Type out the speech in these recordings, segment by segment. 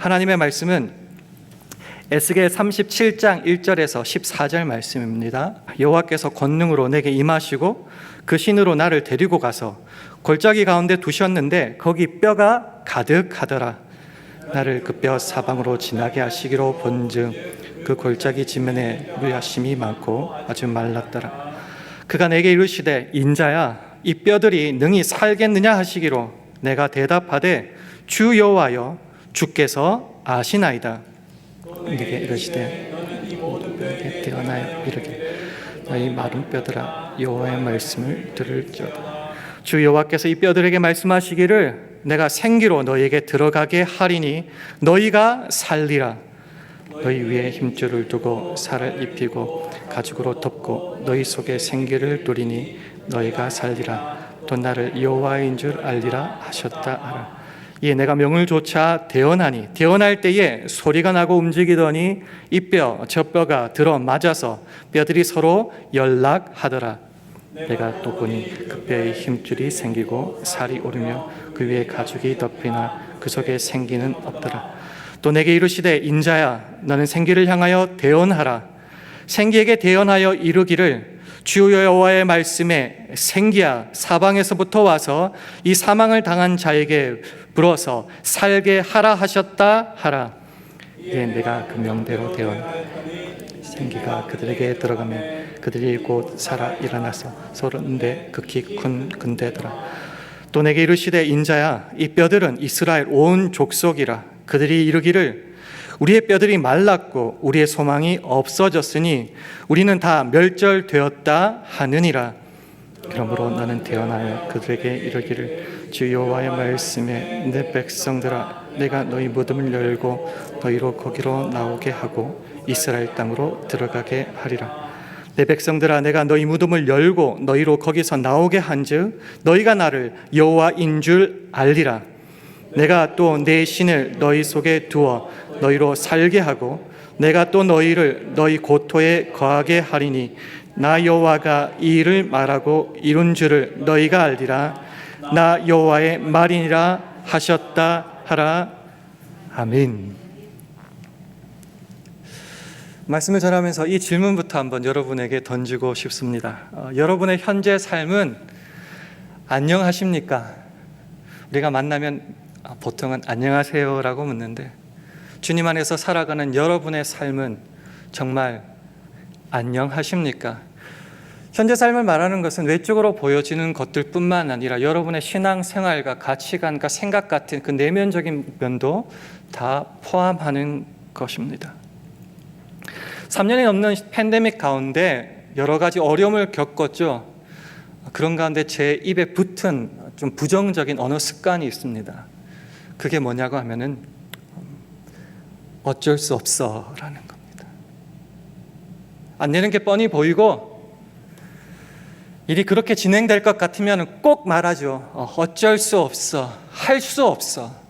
하나님의 말씀은 에스겔 37장 1절에서 14절 말씀입니다. 여호와께서 권능으로 내게 임하시고 그 신으로 나를 데리고 가서 골짜기 가운데 두셨는데 거기 뼈가 가득하더라. 나를 그 뼈 사방으로 지나게 하시기로 본즉 그 골짜기 지면에 물야심이 많고 아주 말랐더라. 그가 내게 이르시되 인자야 이 뼈들이 능히 살겠느냐 하시기로 내가 대답하되 주 여호와여 주께서 아시나이다. 내게 이르시되 태어나여 이르기를 너희 마른 뼈들아 여호와의 말씀을 들을지어다. 주 여호와께서 이 뼈들에게 말씀하시기를 내가 생기로 너희에게 들어가게 하리니 너희가 살리라. 너희 위에 힘줄을 두고 살을 입히고 가죽으로 덮고 너희 속에 생기를 두리니 너희가 살리라. 또 나를 여호와인 줄 알리라 하셨다 하라. 이에 내가 명을 조차 대언하니 대언할 때에 소리가 나고 움직이더니 이 뼈 저 뼈가 들어 맞아서 뼈들이 서로 연락하더라. 내가 또 보니 그 뼈에 힘줄이 생기고 살이 오르며 그 위에 가죽이 덮이나 그 속에 생기는 없더라. 또 내게 이르시되 인자야 너는 생기를 향하여 대언하라. 생기에게 대언하여 이르기를 주 여호와의 말씀에 생기야 사방에서부터 와서 이 사망을 당한 자에게 불어서 살게 하라 하셨다 하라. 이에 내가 그 명대로 대언하니 생기가 그들에게 들어가면 그들이 곧 살아 일어나서 서른데 극히 큰 군대더라. 또 내게 이르시되 인자야 이 뼈들은 이스라엘 온 족속이라. 그들이 이르기를 우리의 뼈들이 말랐고 우리의 소망이 없어졌으니 우리는 다 멸절되었다 하느니라. 그러므로 나는 대언하여 그들에게 이르기를 주 여호와의 말씀에 내 백성들아 내가 너희 무덤을 열고 너희로 거기로 나오게 하고 이스라엘 땅으로 들어가게 하리라. 내 백성들아 내가 너희 무덤을 열고 너희로 거기서 나오게 한즉 너희가 나를 여호와인 줄 알리라. 내가 또 내 신을 너희 속에 두어 너희로 살게 하고 내가 또 너희를 너희 고토에 거하게 하리니 나 여호와가 이 일을 말하고 이룬 줄을 너희가 알리라. 나 여호와의 말이니라 하셨다 하라. 아멘. 말씀을 전하면서 이 질문부터 한번 여러분에게 던지고 싶습니다. 여러분의 현재 삶은 안녕하십니까? 우리가 만나면 보통은 안녕하세요라고 묻는데 주님 안에서 살아가는 여러분의 삶은 정말 안녕하십니까? 현재 삶을 말하는 것은 외적으로 보여지는 것들뿐만 아니라 여러분의 신앙생활과 가치관과 생각 같은 그 내면적인 면도 다 포함하는 것입니다. 3년이 넘는 팬데믹 가운데 여러 가지 어려움을 겪었죠. 그런 가운데 제 입에 붙은 좀 부정적인 언어 습관이 있습니다. 그게 뭐냐고 하면은 어쩔 수 없어 라는 겁니다. 안 되는 게 뻔히 보이고 일이 그렇게 진행될 것 같으면 꼭 말하죠. 어쩔 수 없어, 할 수 없어.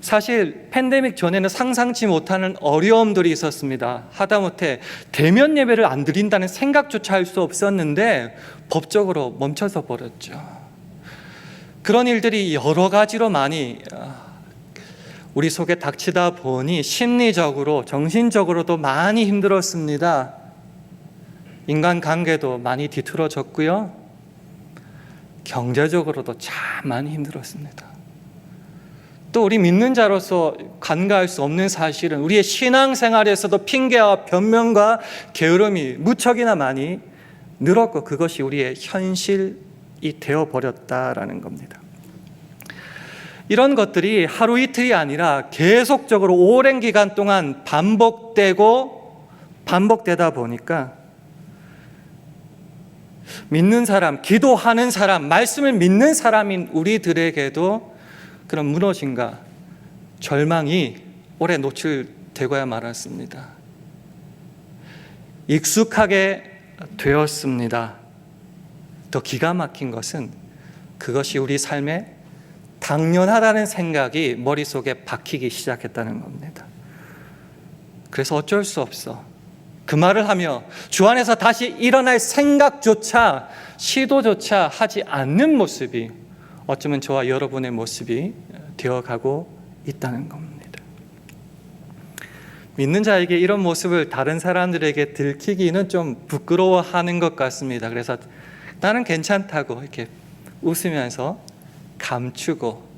사실 팬데믹 전에는 상상치 못하는 어려움들이 있었습니다. 하다못해 대면 예배를 안 드린다는 생각조차 할 수 없었는데 법적으로 멈춰서 버렸죠. 그런 일들이 여러 가지로 많이 우리 속에 닥치다 보니 심리적으로 정신적으로도 많이 힘들었습니다. 인간관계도 많이 뒤틀어졌고요. 경제적으로도 참 많이 힘들었습니다. 또 우리 믿는 자로서 간과할 수 없는 사실은 우리의 신앙생활에서도 핑계와 변명과 게으름이 무척이나 많이 늘었고 그것이 우리의 현실이 되어버렸다라는 겁니다. 이런 것들이 하루 이틀이 아니라 계속적으로 오랜 기간 동안 반복되다 보니까 믿는 사람, 기도하는 사람, 말씀을 믿는 사람인 우리들에게도 그런 무너짐과 절망이 오래 노출되고야 말았습니다. 익숙하게 되었습니다. 더 기가 막힌 것은 그것이 우리 삶에 당연하다는 생각이 머릿속에 박히기 시작했다는 겁니다. 그래서 어쩔 수 없어. 그 말을 하며 주 안에서 다시 일어날 생각조차 시도조차 하지 않는 모습이 어쩌면 저와 여러분의 모습이 되어가고 있다는 겁니다. 믿는 자에게 이런 모습을 다른 사람들에게 들키기는 좀 부끄러워하는 것 같습니다. 그래서 나는 괜찮다고 이렇게 웃으면서 감추고,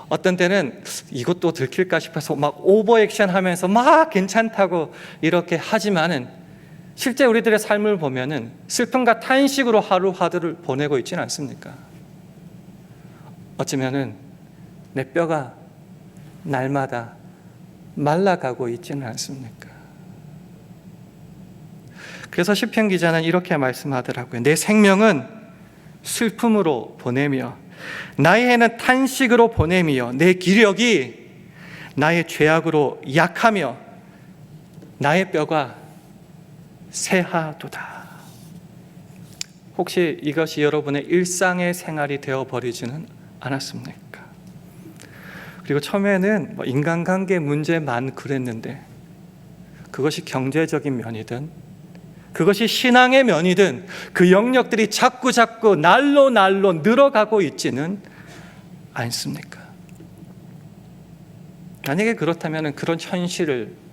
어떤 때는 이것도 들킬까 싶어서 막 오버 액션 하면서 막 괜찮다고 이렇게 하지만은 실제 우리들의 삶을 보면은 슬픔과 탄식으로 하루하루를 보내고 있지는 않습니까? 어쩌면은 내 뼈가 날마다 말라가고 있지는 않습니까? 그래서 시편 기자는 이렇게 말씀하더라고요. 내 생명은 슬픔으로 보내며 나의 해는 탄식으로 보내며 내 기력이 나의 죄악으로 약하며 나의 뼈가 새하도다. 혹시 이것이 여러분의 일상의 생활이 되어버리지는 않았습니까? 그리고 처음에는 인간관계 문제만 그랬는데 그것이 경제적인 면이든 그것이 신앙의 면이든 그 영역들이 자꾸 날로 늘어가고 있지는 않습니까? 만약에 그렇다면 그런 현실을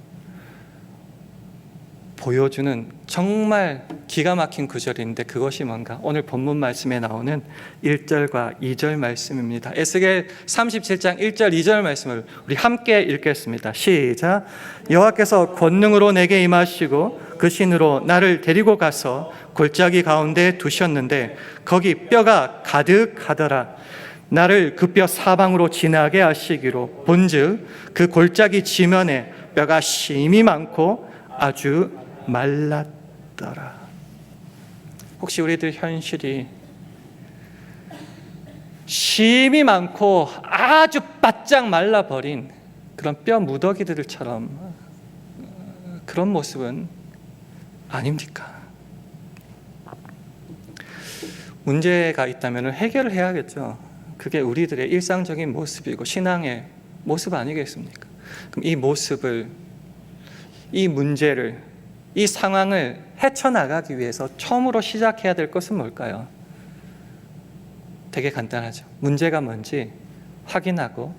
보여주는 정말 기가 막힌 구절인데 그것이 뭔가? 오늘 본문 말씀에 나오는 1절과 2절 말씀입니다. 에스겔 37장 1절 2절 말씀을 우리 함께 읽겠습니다. 시작. 여호와께서 권능으로 내게 임하시고 그 신으로 나를 데리고 가서 골짜기 가운데 두셨는데 거기 뼈가 가득하더라. 나를 그 뼈 사방으로 지나게 하시기로 본즉 그 골짜기 지면에 뼈가 심이 많고 아주 말랐더라. 혹시 우리들 현실이 심이 많고 아주 바짝 말라버린 그런 뼈 무더기들처럼 그런 모습은 아닙니까? 문제가 있다면 해결을 해야겠죠. 그게 우리들의 일상적인 모습이고 신앙의 모습 아니겠습니까? 그럼 이 모습을, 이 문제를, 이 상황을 헤쳐나가기 위해서 처음으로 시작해야 될 것은 뭘까요? 되게 간단하죠. 문제가 뭔지 확인하고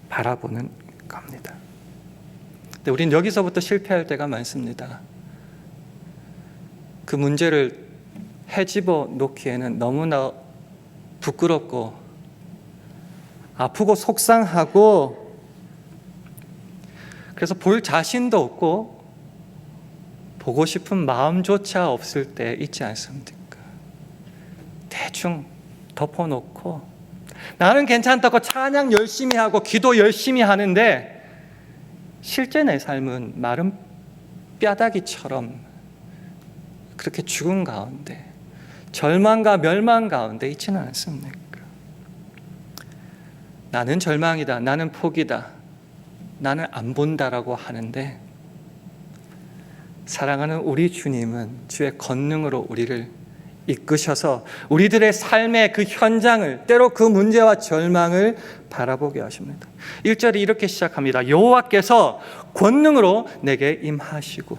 바라보는 겁니다. 근데 우린 여기서부터 실패할 때가 많습니다. 그 문제를 헤집어 놓기에는 너무나 부끄럽고 아프고 속상하고 그래서 볼 자신도 없고 보고 싶은 마음조차 없을 때 있지 않습니까? 대충 덮어놓고 나는 괜찮다고 찬양 열심히 하고 기도 열심히 하는데 실제 내 삶은 마른 뼈다귀처럼 그렇게 죽은 가운데 절망과 멸망 가운데 있지는 않습니까? 나는 절망이다, 나는 포기다, 나는 안 본다라고 하는데 사랑하는 우리 주님은 주의 권능으로 우리를 이끄셔서 우리들의 삶의 그 현장을, 때로 그 문제와 절망을 바라보게 하십니다. 1절이 이렇게 시작합니다. 여호와께서 권능으로 내게 임하시고.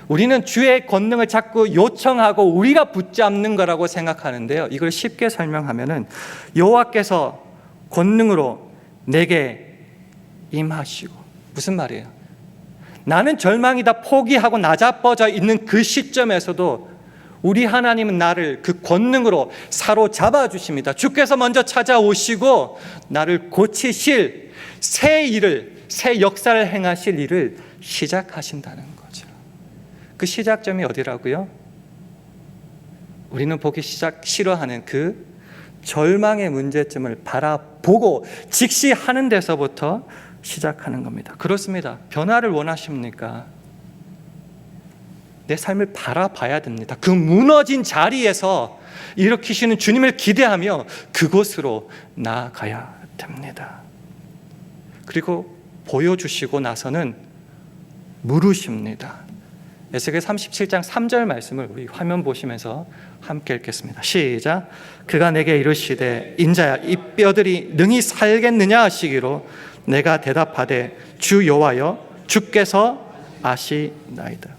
우리는 주의 권능을 자꾸 요청하고 우리가 붙잡는 거라고 생각하는데요. 이걸 쉽게 설명하면은 여호와께서 권능으로 내게 임하시고. 무슨 말이에요? 나는 절망이다, 포기하고 나자빠져 있는 그 시점에서도 우리 하나님은 나를 그 권능으로 사로잡아 주십니다. 주께서 먼저 찾아오시고 나를 고치실 새 일을, 새 역사를 행하실 일을 시작하신다는 거죠. 그 시작점이 어디라고요? 우리는 보기 싫어하는 그 절망의 문제점을 바라보고 직시하는 데서부터 시작하는 겁니다. 그렇습니다. 변화를 원하십니까? 내 삶을 바라봐야 됩니다. 그 무너진 자리에서 일으키시는 주님을 기대하며 그곳으로 나아가야 됩니다. 그리고 보여주시고 나서는 물으십니다. 에스겔 37장 3절 말씀을 우리 화면 보시면서 함께 읽겠습니다. 시작. 그가 내게 이르시되 인자야 이 뼈들이 능히 살겠느냐 하시기로 내가 대답하되 주 여호와여 주께서 아시나이다.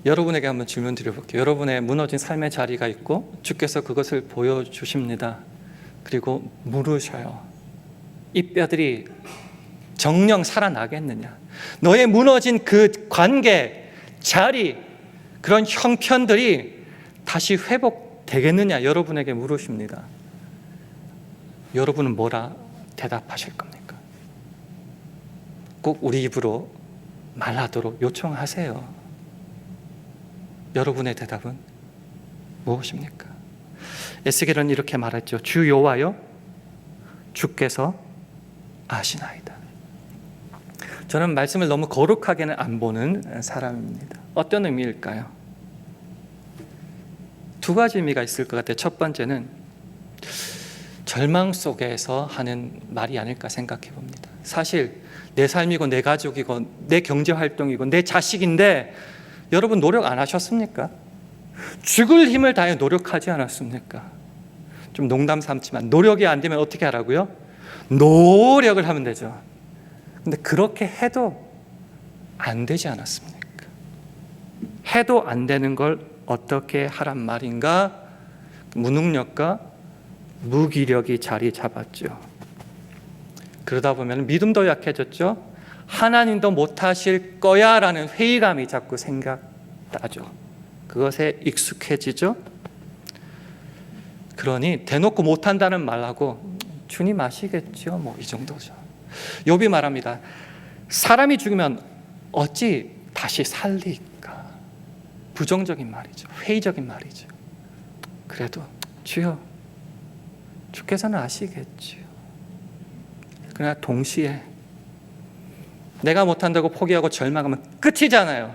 여러분에게 한번 질문 드려볼게요. 여러분의 무너진 삶의 자리가 있고 주께서 그것을 보여주십니다. 그리고 물으셔요. 이 뼈들이 정녕 살아나겠느냐? 너의 무너진 그 관계, 자리, 그런 형편들이 다시 회복되겠느냐? 여러분에게 물으십니다. 여러분은 뭐라 대답하실 겁니까? 꼭 우리 입으로 말하도록 요청하세요. 여러분의 대답은 무엇입니까? 에스겔은 이렇게 말했죠. 주 여호와여, 주께서 아시나이다. 저는 말씀을 너무 거룩하게는 안 보는 사람입니다. 어떤 의미일까요? 두 가지 의미가 있을 것 같아요. 첫 번째는 절망 속에서 하는 말이 아닐까 생각해 봅니다. 사실 내 삶이고 내 가족이고 내 경제활동이고 내 자식인데 여러분 노력 안 하셨습니까? 죽을 힘을 다해 노력하지 않았습니까? 좀 농담 삼지만 노력이 안 되면 어떻게 하라고요? 노력을 하면 되죠. 근데 그렇게 해도 안 되지 않았습니까? 해도 안 되는 걸 어떻게 하란 말인가? 무능력과 무기력이 자리 잡았죠. 그러다 보면 믿음도 약해졌죠. 하나님도 못하실 거야 라는 회의감이 자꾸 생각나죠. 그것에 익숙해지죠. 그러니 대놓고 못한다는 말하고 주님 아시겠죠, 뭐 이 정도죠. 욥이 말합니다. 사람이 죽으면 어찌 다시 살리까? 부정적인 말이죠. 회의적인 말이죠. 그래도 주여, 주께서는 아시겠죠. 그러나 동시에 내가 못한다고 포기하고 절망하면 끝이잖아요.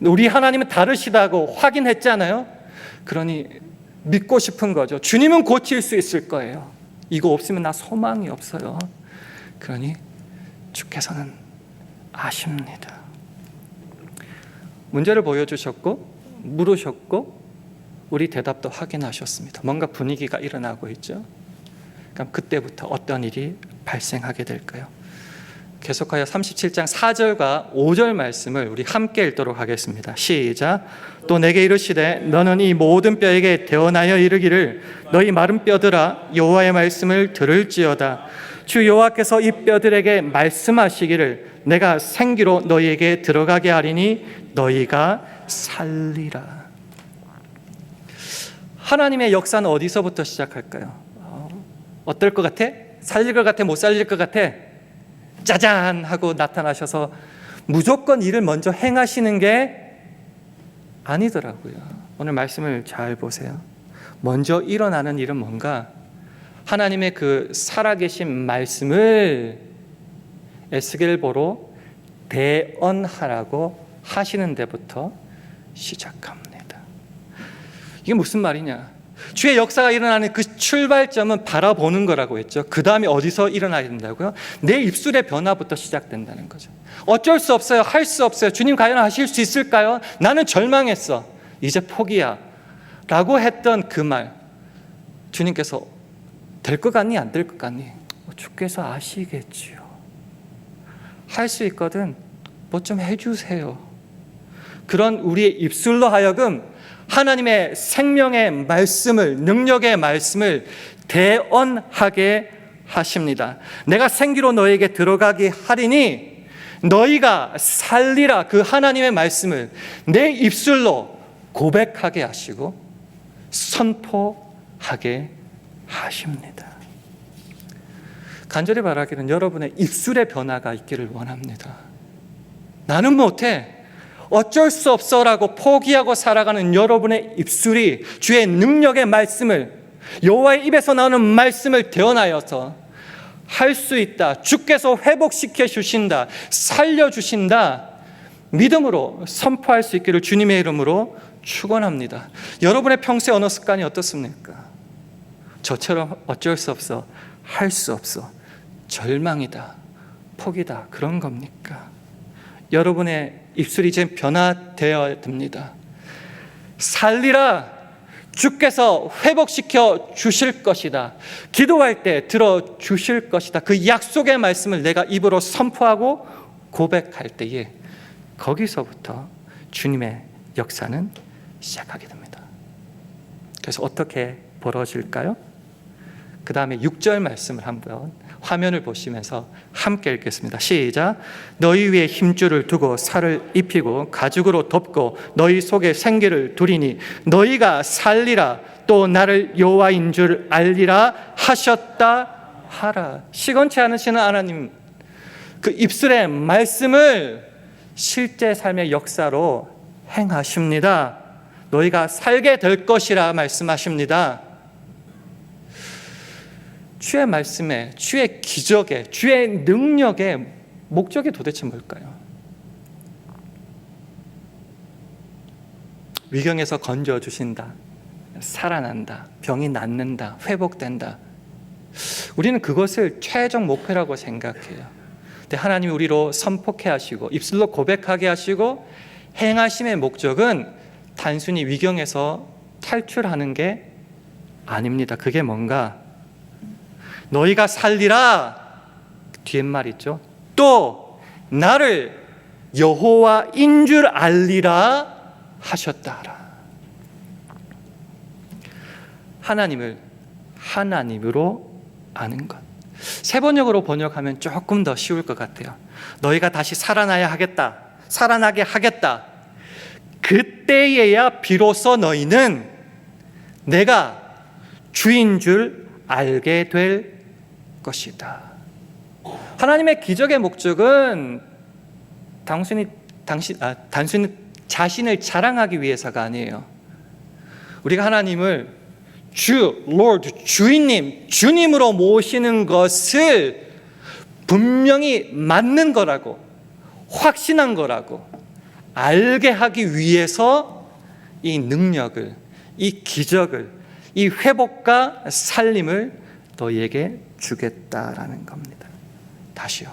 우리 하나님은 다르시다고 확인했잖아요. 그러니 믿고 싶은 거죠. 주님은 고칠 수 있을 거예요. 이거 없으면 나 소망이 없어요. 그러니 주께서는 아십니다. 문제를 보여주셨고 물으셨고 우리 대답도 확인하셨습니다. 뭔가 분위기가 일어나고 있죠. 그럼 그때부터 어떤 일이 발생하게 될까요? 계속하여 37장 4절과 5절 말씀을 우리 함께 읽도록 하겠습니다. 시작. 또 내게 이르시되 너는 이 모든 뼈에게 대언하여 이르기를 너희 마른 뼈들아 여호와의 말씀을 들을지어다. 주 여호와께서 이 뼈들에게 말씀하시기를 내가 생기로 너희에게 들어가게 하리니 너희가 살리라. 하나님의 역사는 어디서부터 시작할까요? 어떨 것 같아? 살릴 것 같아? 못 살릴 것 같아? 짜잔 하고 나타나셔서 무조건 일을 먼저 행하시는 게 아니더라고요. 오늘 말씀을 잘 보세요. 먼저 일어나는 일은 뭔가 하나님의 그 살아계신 말씀을 에스겔 보러 대언하라고 하시는 데부터 시작합니다. 이게 무슨 말이냐? 주의 역사가 일어나는 그 출발점은 바라보는 거라고 했죠. 그 다음에 어디서 일어나야 된다고요? 내 입술의 변화부터 시작된다는 거죠. 어쩔 수 없어요. 할 수 없어요. 주님 과연 하실 수 있을까요? 나는 절망했어. 이제 포기야. 라고 했던 그 말. 주님께서 될 것 같니? 안 될 것 같니? 주께서 아시겠지요. 할 수 있거든. 뭐 좀 해주세요. 그런 우리의 입술로 하여금 하나님의 생명의 말씀을, 능력의 말씀을 대언하게 하십니다. 내가 생기로 너에게 들어가게 하리니 너희가 살리라. 그 하나님의 말씀을 내 입술로 고백하게 하시고 선포하게 하십니다. 간절히 바라기는 여러분의 입술의 변화가 있기를 원합니다. 나는 못해, 어쩔 수 없어라고 포기하고 살아가는 여러분의 입술이 주의 능력의 말씀을, 여호와의 입에서 나오는 말씀을 대언하여서 할 수 있다, 주께서 회복시켜 주신다, 살려주신다, 믿음으로 선포할 수 있기를 주님의 이름으로 축원합니다. 여러분의 평소의 언어 습관이 어떻습니까? 저처럼 어쩔 수 없어, 할 수 없어, 절망이다, 포기다, 그런 겁니까? 여러분의 입술이 이제 변화되어야 됩니다. 살리라. 주께서 회복시켜 주실 것이다. 기도할 때 들어주실 것이다. 그 약속의 말씀을 내가 입으로 선포하고 고백할 때에 거기서부터 주님의 역사는 시작하게 됩니다. 그래서 어떻게 벌어질까요? 그 다음에 6절 말씀을 한번 화면을 보시면서 함께 읽겠습니다. 시작. 너희 위에 힘줄을 두고 살을 입히고 가죽으로 덮고 너희 속에 생기를 두리니 너희가 살리라. 또 나를 여호와인 줄 알리라 하셨다 하라. 시건치 않으시는 하나님, 그 입술의 말씀을 실제 삶의 역사로 행하십니다. 너희가 살게 될 것이라 말씀하십니다. 주의 말씀에, 주의 기적에, 주의 능력의 목적이 도대체 뭘까요? 위경에서 건져주신다, 살아난다, 병이 낫는다, 회복된다. 우리는 그것을 최종 목표라고 생각해요. 근데 하나님이 우리로 선포케 하시고 입술로 고백하게 하시고 행하심의 목적은 단순히 위경에서 탈출하는 게 아닙니다. 그게 뭔가? 너희가 살리라, 뒤에 말 있죠. 또 나를 여호와인 줄 알리라 하셨다. 하나님을 하나님으로 아는 것. 세 번역으로 번역하면 조금 더 쉬울 것 같아요. 너희가 다시 살아나야 하겠다, 살아나게 하겠다. 그때에야 비로소 너희는 내가 주인 줄 알게 될 것이다. 하나님의 기적의 목적은 단순히 자신을 자랑하기 위해서가 아니에요. 우리가 하나님을 Lord, 주인님, 주님으로 모시는 것을 분명히 맞는 거라고, 확신한 거라고 알게 하기 위해서 이 능력을, 이 기적을, 이 회복과 살림을 너희에게 주겠다라는 겁니다. 다시요.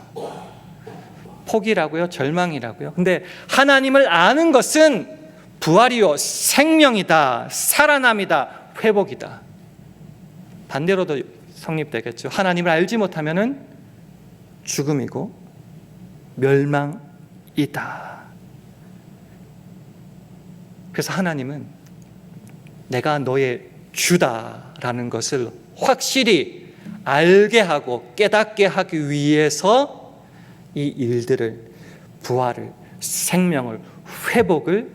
포기라고요? 절망이라고요? 근데 하나님을 아는 것은 부활이요, 생명이다, 살아남이다, 회복이다. 반대로도 성립되겠죠. 하나님을 알지 못하면은 죽음이고 멸망이다. 그래서 하나님은 내가 너의 주다라는 것을 확실히 알게 하고 깨닫게 하기 위해서 이 일들을, 부활을, 생명을, 회복을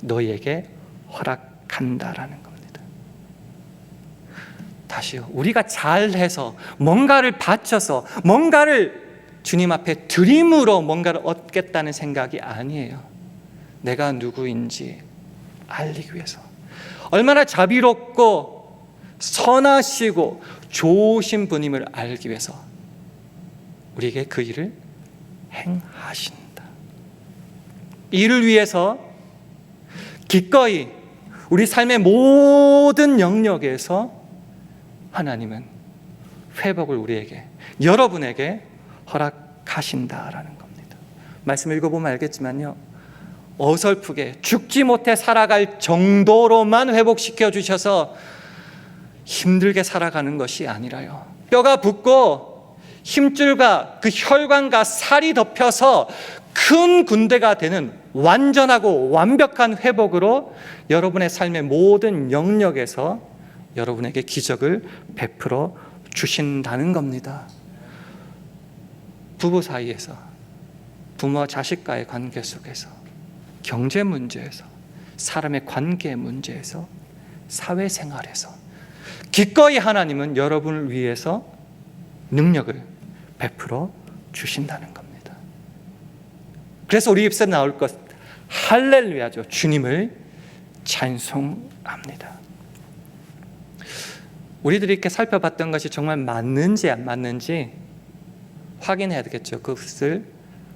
너희에게 허락한다라는 겁니다. 다시요. 우리가 잘해서 뭔가를 바쳐서 뭔가를 주님 앞에 드림으로 뭔가를 얻겠다는 생각이 아니에요. 내가 누구인지 알리기 위해서. 얼마나 자비롭고 선하시고 좋으신 분임을 알기 위해서 우리에게 그 일을 행하신다. 이를 위해서 기꺼이 우리 삶의 모든 영역에서 하나님은 회복을 우리에게, 여러분에게 허락하신다라는 겁니다. 말씀 읽어보면 알겠지만요, 어설프게 죽지 못해 살아갈 정도로만 회복시켜 주셔서 힘들게 살아가는 것이 아니라요, 뼈가 붙고 힘줄과 그 혈관과 살이 덮여서 큰 군대가 되는 완전하고 완벽한 회복으로 여러분의 삶의 모든 영역에서 여러분에게 기적을 베풀어 주신다는 겁니다. 부부 사이에서, 부모와 자식과의 관계 속에서, 경제 문제에서, 사람의 관계 문제에서, 사회생활에서 기꺼이 하나님은 여러분을 위해서 능력을 베풀어 주신다는 겁니다. 그래서 우리 입술에 나올 것 할렐루야죠. 주님을 찬송합니다. 우리들이 이렇게 살펴봤던 것이 정말 맞는지 안 맞는지 확인해야 되겠죠. 그것을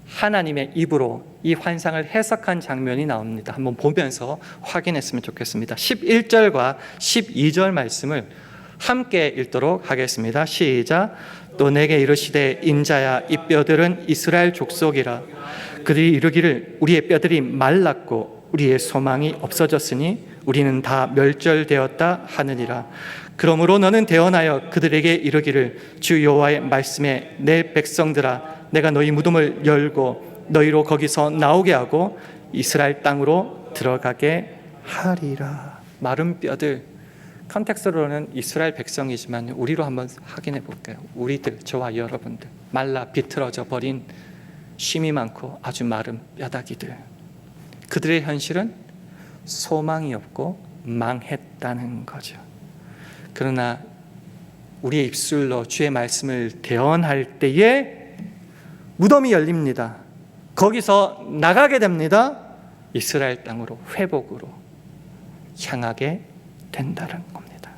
하나님의 입으로 이 환상을 해석한 장면이 나옵니다. 한번 보면서 확인했으면 좋겠습니다. 11절과 12절 말씀을 함께 읽도록 하겠습니다. 시작. 또 내게 이르시되 인자야, 이 뼈들은 이스라엘 족속이라. 그들이 이르기를 우리의 뼈들이 말랐고 우리의 소망이 없어졌으니 우리는 다 멸절되었다 하느니라. 그러므로 너는 대언하여 그들에게 이르기를 주 여호와의 말씀에 내 백성들아, 내가 너희 무덤을 열고 너희로 거기서 나오게 하고 이스라엘 땅으로 들어가게 하리라. 마른 뼈들, 컨텍스트로는 이스라엘 백성이지만 우리로 한번 확인해 볼게요. 우리들, 저와 여러분들, 말라 비틀어져 버린 쉼이 많고 아주 마른 뼈다귀들, 그들의 현실은 소망이 없고 망했다는 거죠. 그러나 우리의 입술로 주의 말씀을 대언할 때에 무덤이 열립니다. 거기서 나가게 됩니다. 이스라엘 땅으로, 회복으로 향하게 된다는 겁니다.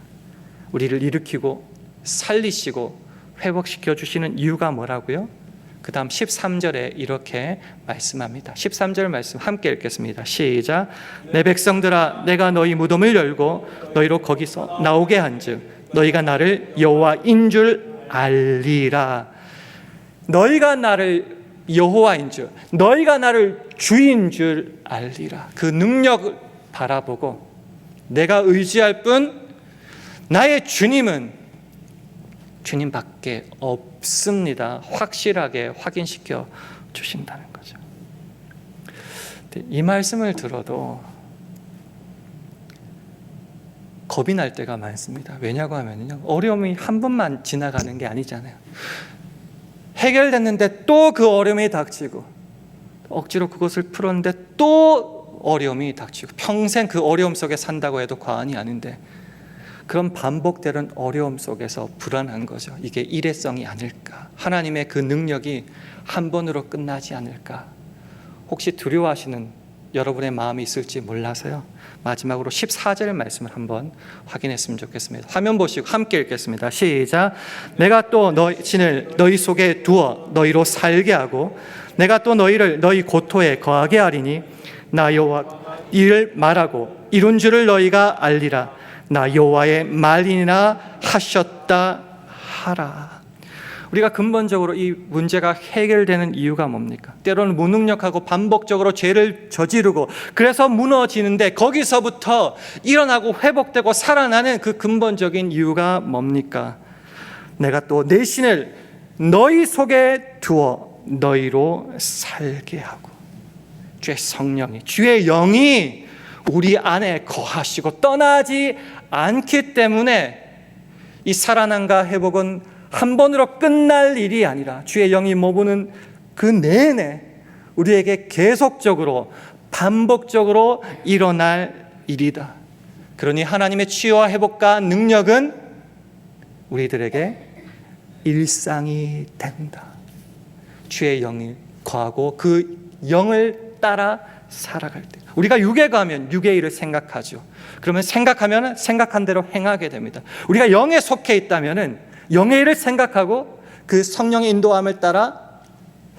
우리를 일으키고 살리시고 회복시켜 주시는 이유가 뭐라고요? 그 다음 13절에 이렇게 말씀합니다. 13절 말씀 함께 읽겠습니다. 시작. 내 백성들아, 내가 너희 무덤을 열고 너희로 거기서 나오게 한즉 너희가 나를 여호와인 줄 알리라. 너희가 나를 여호와인 줄, 너희가 나를 주인 줄 알리라. 그 능력을 바라보고 내가 의지할 뿐 나의 주님은 주님밖에 없습니다. 확실하게 확인시켜 주신다는 거죠. 이 말씀을 들어도 겁이 날 때가 많습니다. 왜냐고 하면요, 어려움이 한 번만 지나가는 게 아니잖아요. 해결됐는데 또 그 어려움이 닥치고, 억지로 그것을 풀었는데 또 어려움이 닥치고, 평생 그 어려움 속에 산다고 해도 과언이 아닌데, 그런 반복되는 어려움 속에서 불안한 거죠. 이게 일회성이 아닐까, 하나님의 그 능력이 한 번으로 끝나지 않을까, 혹시 두려워하시는 여러분의 마음이 있을지 몰라서요, 마지막으로 14절 말씀을 한번 확인했으면 좋겠습니다. 화면 보시고 함께 읽겠습니다. 시작. 내가 또 너희 진을 너희 속에 두어 너희로 살게 하고 내가 또 너희를 너희 고토에 거하게 하리니 나 여호와 이를 말하고 이룬 줄을 너희가 알리라. 나 여호와의 말이나 하셨다 하라. 우리가 근본적으로 이 문제가 해결되는 이유가 뭡니까? 때로는 무능력하고 반복적으로 죄를 저지르고 그래서 무너지는데, 거기서부터 일어나고 회복되고 살아나는 그 근본적인 이유가 뭡니까? 내가 또 내 신을 너희 속에 두어 너희로 살게 하고, 주의 성령이, 주의 영이 우리 안에 거하시고 떠나지 않기 때문에 이 살아남과 회복은 한 번으로 끝날 일이 아니라 주의 영이 머무는 그 내내 우리에게 계속적으로 반복적으로 일어날 일이다. 그러니 하나님의 치유와 회복과 능력은 우리들에게 일상이 된다. 주의 영이 거하고 그 영을 따라 살아갈 때, 우리가 육에 가면 육의 일을 생각하죠. 그러면 생각하면 생각한 대로 행하게 됩니다. 우리가 영에 속해 있다면 영의 일을 생각하고 그 성령의 인도함을 따라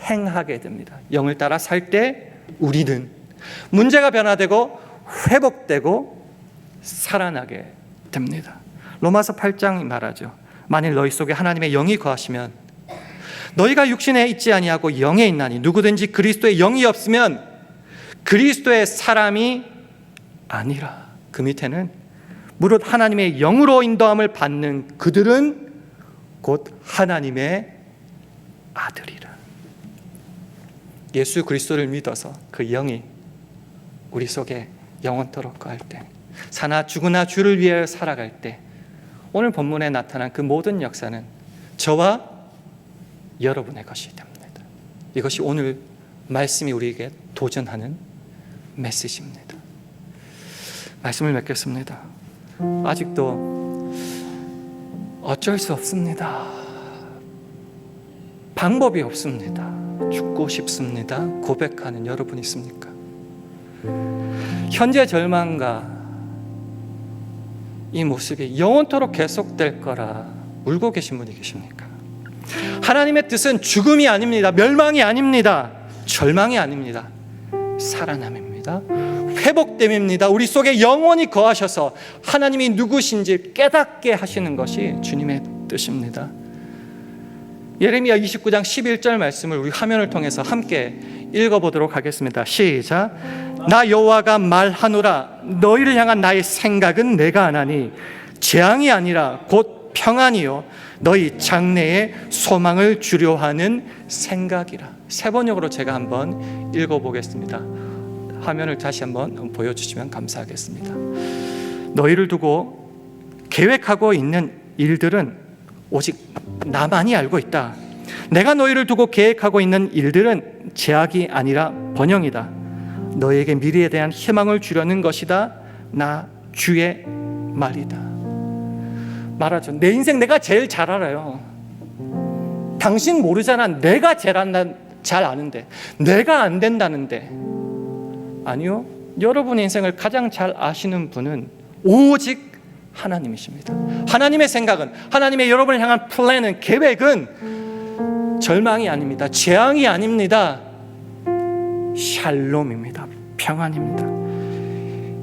행하게 됩니다. 영을 따라 살 때 우리는 문제가 변화되고 회복되고 살아나게 됩니다. 로마서 8장이 말하죠. 만일 너희 속에 하나님의 영이 거하시면 너희가 육신에 있지 아니하고 영에 있나니 누구든지 그리스도의 영이 없으면 그리스도의 사람이 아니라. 그 밑에는 무릇 하나님의 영으로 인도함을 받는 그들은 곧 하나님의 아들이라. 예수 그리스도를 믿어서 그 영이 우리 속에 영원토록 거할 때, 사나 죽으나 주를 위하여 살아갈 때, 오늘 본문에 나타난 그 모든 역사는 저와 여러분의 것이 됩니다. 이것이 오늘 말씀이 우리에게 도전하는 메시지입니다. 말씀을 맺겠습니다. 아직도 어쩔 수 없습니다. 방법이 없습니다. 죽고 싶습니다. 고백하는 여러분 있습니까? 현재 절망과 이 모습이 영원토록 계속될 거라 울고 계신 분이 계십니까? 하나님의 뜻은 죽음이 아닙니다. 멸망이 아닙니다. 절망이 아닙니다. 살아남입니다. 회복됨입니다. 우리 속에 영원히 거하셔서 하나님이 누구신지 깨닫게 하시는 것이 주님의 뜻입니다. 예레미야 29장 11절 말씀을 우리 화면을 통해서 함께 읽어보도록 하겠습니다. 시작. 나 여호와가 말하노라. 너희를 향한 나의 생각은 내가 아나니 재앙이 아니라 곧 평안이요 너희 장래에 소망을 주려 하는 생각이라. 세 번역으로 제가 한번 읽어보겠습니다. 화면을 다시 한번 보여주시면 감사하겠습니다. 너희를 두고 계획하고 있는 일들은 오직 나만이 알고 있다. 내가 너희를 두고 계획하고 있는 일들은 제약이 아니라 번영이다. 너에게 미래에 대한 희망을 주려는 것이다. 나 주의 말이다. 말하죠. 내 인생 내가 제일 잘 알아요. 당신 모르잖아. 내가 제일 잘 아는데, 내가 안 된다는데. 아니요, 여러분의 인생을 가장 잘 아시는 분은 오직 하나님이십니다. 하나님의 생각은, 하나님의 여러분을 향한 플랜은, 계획은 절망이 아닙니다. 재앙이 아닙니다. 샬롬입니다. 평안입니다.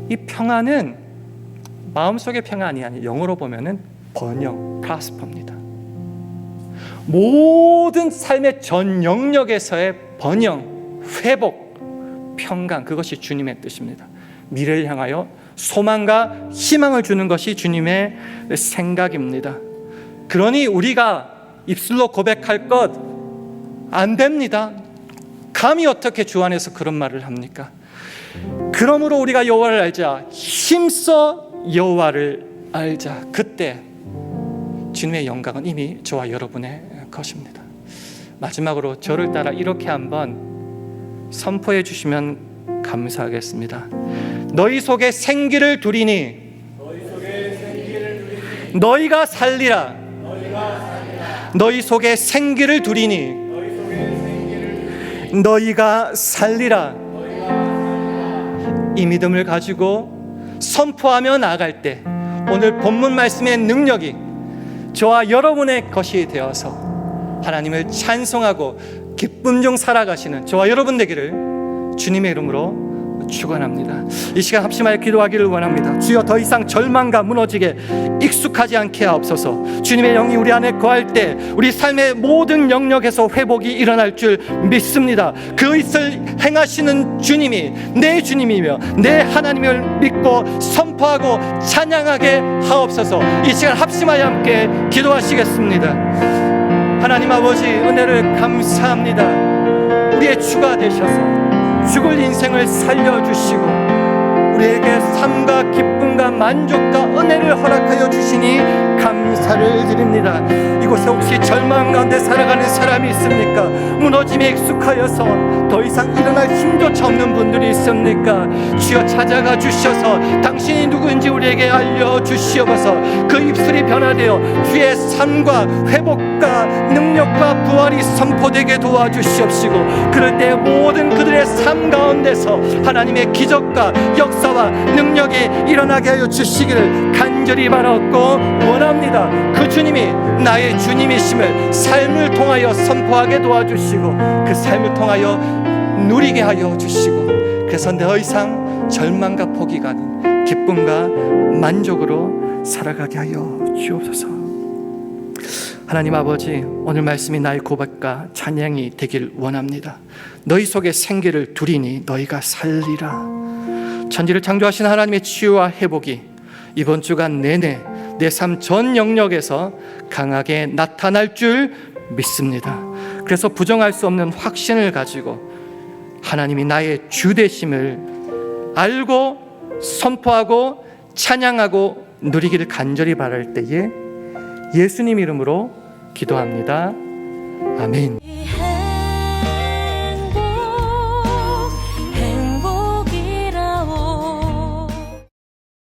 이 평안은 마음속의 평안이 아니에요. 영어로 보면은 번영, prosper입니다. 모든 삶의 전 영역에서의 번영, 회복, 평강, 그것이 주님의 뜻입니다. 미래를 향하여 소망과 희망을 주는 것이 주님의 생각입니다. 그러니 우리가 입술로 고백할 것 안 됩니다. 감히 어떻게 주 안에서 그런 말을 합니까? 그러므로 우리가 여호와를 알자. 힘써 여호와를 알자. 그때 주님의 영광은 이미 저와 여러분의 것입니다. 마지막으로 저를 따라 이렇게 한번 선포해 주시면 감사하겠습니다. 너희 속에 생기를 두리니 너희가 살리라. 너희 속에 생기를 두리니 너희가 살리라. 이 믿음을 가지고 선포하며 나아갈 때 오늘 본문 말씀의 능력이 저와 여러분의 것이 되어서 하나님을 찬송하고 기쁨 중 살아가시는 저와 여러분 되기를 주님의 이름으로 축원합니다. 이 시간 합심하여 기도하기를 원합니다. 주여, 더 이상 절망과 무너지게 익숙하지 않게 하옵소서. 주님의 영이 우리 안에 거할 때 우리 삶의 모든 영역에서 회복이 일어날 줄 믿습니다. 그 일을 행하시는 주님이 내 주님이며 내 하나님을 믿고 선포하고 찬양하게 하옵소서. 이 시간 합심하여 함께 기도하시겠습니다. 하나님 아버지, 은혜를 감사합니다. 우리의 주가 되셔서 죽을 인생을 살려주시고 우리에게 삶과 기쁨과 만족과 은혜를 허락하여 주시니 감사를 드립니다. 이곳에 혹시 절망 가운데 살아가는 사람이 있습니까? 무너짐에 익숙하여서 더 이상 일어날 힘조차 없는 분들이 있습니까? 주여, 찾아가 주셔서 당신이 누구인지 우리에게 알려주시옵소서. 그 입술이 변화되어 주의 삶과 회복과 능력과 부활이 선포되게 도와주시옵시고, 그럴 때 모든 그들의 삶 가운데서 하나님의 기적과 역사와 능력이 일어나게 하여 주시기를 간절히 바라옵고 원합니다. 그 주님이 나의 주님이심을 삶을 통하여 선포하게 도와주시고 그 삶을 통하여 누리게 하여 주시고, 그래서 더 이상 절망과 포기가 아닌 기쁨과 만족으로 살아가게 하여 주옵소서. 하나님 아버지, 오늘 말씀이 나의 고백과 찬양이 되길 원합니다. 너희 속에 생기를 두리니 너희가 살리라. 천지를 창조하신 하나님의 치유와 회복이 이번 주간 내내 내 삶 전 영역에서 강하게 나타날 줄 믿습니다. 그래서 부정할 수 없는 확신을 가지고 하나님이 나의 주 되심을 알고 선포하고 찬양하고 누리기를 간절히 바랄 때에 예수님 이름으로 기도합니다. 아멘.